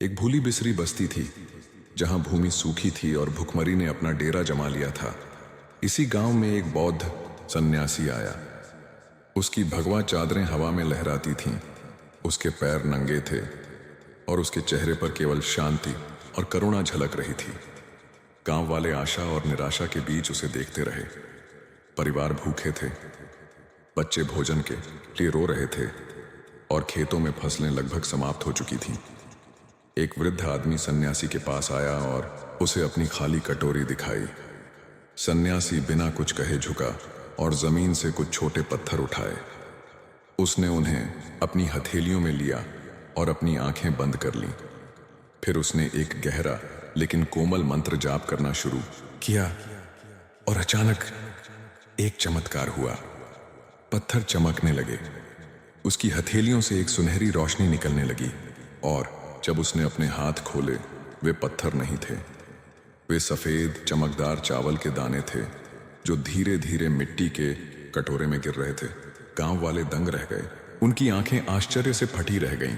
एक भूली बिसरी बस्ती थी जहां भूमि सूखी थी और भुखमरी ने अपना डेरा जमा लिया था। इसी गांव में एक बौद्ध सन्यासी आया। उसकी भगवा चादरें हवा में लहराती थीं, उसके पैर नंगे थे और उसके चेहरे पर केवल शांति और करुणा झलक रही थी। गांव वाले आशा और निराशा के बीच उसे देखते रहे। परिवार भूखे थे, बच्चे भोजन के लिए रो रहे थे और खेतों में फसलें लगभग समाप्त हो चुकी थीं। एक वृद्ध आदमी सन्यासी के पास आया और उसे अपनी खाली कटोरी दिखाई। सन्यासी बिना कुछ कहे झुका और जमीन से कुछ छोटे पत्थर उठाए। उसने उन्हें अपनी हथेलियों में लिया और अपनी आंखें बंद कर लीं। फिर उसने एक गहरा लेकिन कोमल मंत्र जाप करना शुरू किया और अचानक एक चमत्कार हुआ। पत्थर चमकने लगे, उसकी हथेलियों से एक सुनहरी रोशनी निकलने लगी और जब उसने अपने हाथ खोले, वे पत्थर नहीं थे, वे सफेद चमकदार चावल के दाने थे जो धीरे धीरे मिट्टी के कटोरे में गिर रहे थे। गांव वाले दंग रह गए, उनकी आंखें आश्चर्य से फटी रह गईं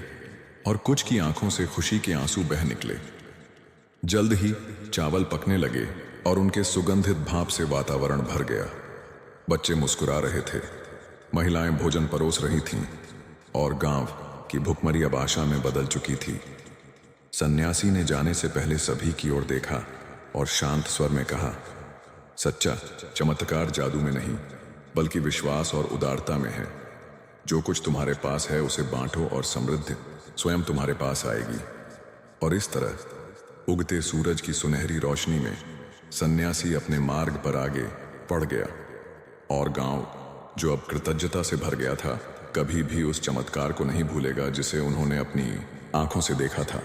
और कुछ की आंखों से खुशी के आंसू बह निकले। जल्द ही चावल पकने लगे और उनके सुगंधित भाप से वातावरण भर गया। बच्चे मुस्कुरा रहे थे, महिलाएं भोजन परोस रही थीं और गांव की भुखमरी अब आशा में बदल चुकी थी। सन्यासी ने जाने से पहले सभी की ओर देखा और शांत स्वर में कहा, सच्चा चमत्कार जादू में नहीं बल्कि विश्वास और उदारता में है। जो कुछ तुम्हारे पास है उसे बांटो और समृद्धि स्वयं तुम्हारे पास आएगी। और इस तरह उगते सूरज की सुनहरी रोशनी में सन्यासी अपने मार्ग पर आगे बढ़ गया और गांव, जो अब कृतज्ञता से भर गया था, कभी भी उस चमत्कार को नहीं भूलेगा जिसे उन्होंने अपनी आंखों से देखा था।